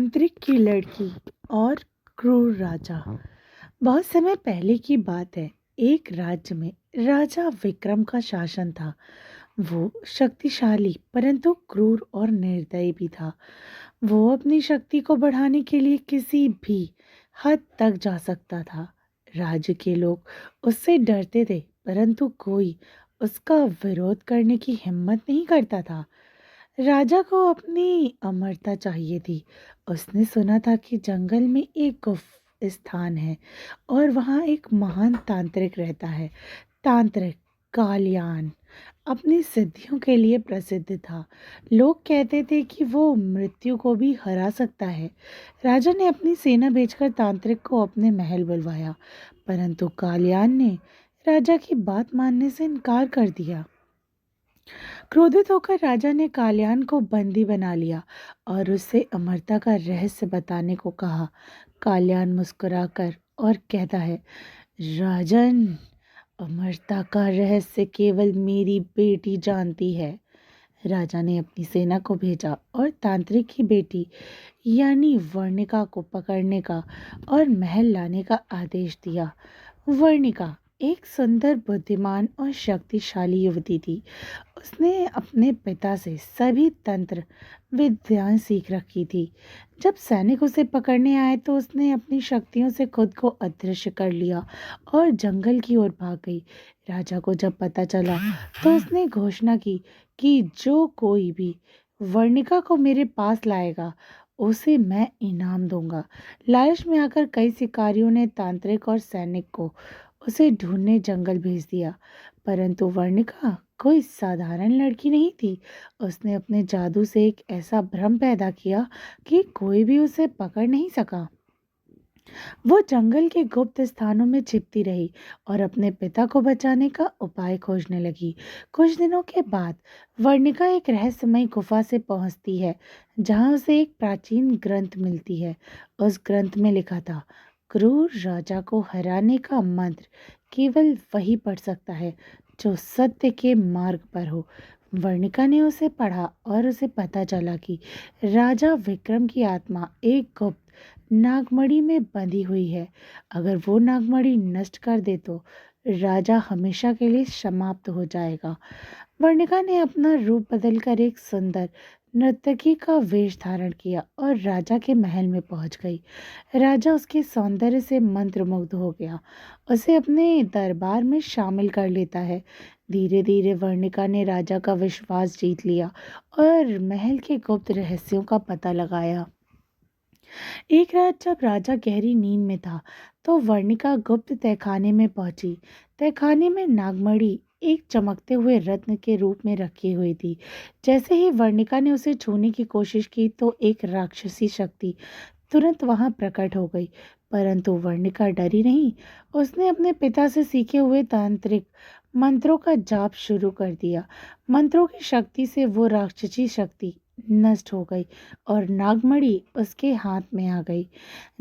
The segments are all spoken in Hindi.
तांत्रिक की लड़की और क्रूर राजा। बहुत समय पहले की बात है। एक राज्य में राजा विक्रम का शासन था। वो शक्तिशाली परंतु क्रूर और निर्दयी भी था। वो अपनी शक्ति को बढ़ाने के लिए किसी भी हद तक जा सकता था। राज्य के लोग उससे डरते थे, परंतु कोई उसका विरोध करने की हिम्मत नहीं करता था। राजा को अपनी अमरता चाहिए थी। उसने सुना था कि जंगल में एक गुप्त स्थान है और वहाँ एक महान तांत्रिक रहता है। तांत्रिक कालियान अपनी सिद्धियों के लिए प्रसिद्ध था। लोग कहते थे कि वो मृत्यु को भी हरा सकता है। राजा ने अपनी सेना भेजकर तांत्रिक को अपने महल बुलवाया, परंतु कालियान ने राजा की बात मानने से इनकार कर दिया। क्रोधित होकर राजा ने कालियान को बंदी बना लिया और उससे अमरता का रहस्य बताने को कहा। कालियान मुस्कुराकर और कहता है, राजन, अमरता का रहस्य केवल मेरी बेटी जानती है। राजा ने अपनी सेना को भेजा और तांत्रिक की बेटी यानी वर्णिका को पकड़ने का और महल लाने का आदेश दिया। वर्णिका एक सुंदर, बुद्धिमान और शक्तिशाली युवती थी। उसने अपने पिता से सभी तंत्र विद्याएं सीख रखी थी। जब सैनिक उसे पकड़ने आए तो उसने अपनी शक्तियों से खुद को अदृश्य कर लिया और जंगल की ओर भाग गई। राजा को जब पता चला तो उसने घोषणा की कि जो कोई भी वर्णिका को मेरे पास लाएगा उसे मैं इनाम दूंगा। लालच में आकर कई शिकारियों ने तांत्रिक और सैनिक को उसे ढूंढने जंगल भेज दिया, परंतु वर्णिका कोई साधारण लड़की नहीं थी। उसने अपने जादू से एक ऐसा भ्रम पैदा किया कि कोई भी उसे पकड़ नहीं सका। वो जंगल के गुप्त स्थानों में छिपती रही और अपने पिता को बचाने का उपाय खोजने लगी। कुछ दिनों के बाद वर्णिका एक रहस्यमय गुफा से पहुंचती है, जहां उसे एक प्राचीन ग्रंथ मिलती है। उस ग्रंथ में लिखा था, क्रूर राजा को हराने का मंत्र केवल वही पढ़ सकता है जो सत्य के मार्ग पर हो। वर्णिका ने उसे पढ़ा और उसे पता चला कि राजा विक्रम की आत्मा एक गुप्त नागमणि में बंधी हुई है। अगर वो नागमणि नष्ट कर दे तो राजा हमेशा के लिए समाप्त हो जाएगा। वर्णिका ने अपना रूप बदलकर एक सुंदर नर्तकी का वेश धारण किया और राजा के महल में पहुंच गई। राजा उसके सौंदर्य से मंत्रमुग्ध हो गया, उसे अपने दरबार में शामिल कर लेता है। धीरे धीरे वर्णिका ने राजा का विश्वास जीत लिया और महल के गुप्त रहस्यों का पता लगाया। एक रात जब राजा गहरी नींद में था तो वर्णिका गुप्त तहखाने में पहुंची। तहखाने में नागमणि एक चमकते हुए रत्न के रूप में रखी हुई थी। जैसे ही वर्णिका ने उसे छूने की कोशिश की तो एक राक्षसी शक्ति तुरंत वहां प्रकट हो गई, परंतु वर्णिका डरी नहीं। उसने अपने पिता से सीखे हुए तांत्रिक मंत्रों का जाप शुरू कर दिया। मंत्रों की शक्ति से वो राक्षसी शक्ति नष्ट हो गई और नागमणि उसके हाथ में आ गई।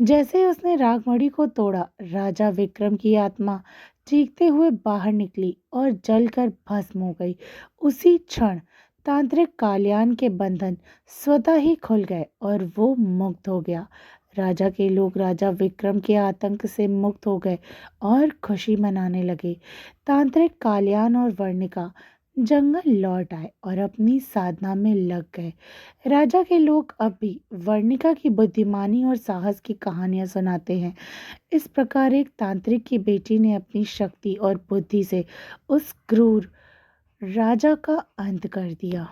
जैसे ही उसने नागमणि को तोड़ा, राजा विक्रम की आत्मा चीखते हुए बाहर निकली और जलकर भस्म हो गई। उसी क्षण तांत्रिक कालियान के बंधन स्वतः ही खुल गए और वो मुक्त हो गया। राजा के लोग राजा विक्रम के आतंक से मुक्त हो गए और खुशी मनाने लगे। तांत्रिक कालियान और वर्णिका जंगल लौट आए और अपनी साधना में लग गए। राजा के लोग अब भी वर्णिका की बुद्धिमानी और साहस की कहानियां सुनाते हैं। इस प्रकार एक तांत्रिक की बेटी ने अपनी शक्ति और बुद्धि से उस क्रूर राजा का अंत कर दिया।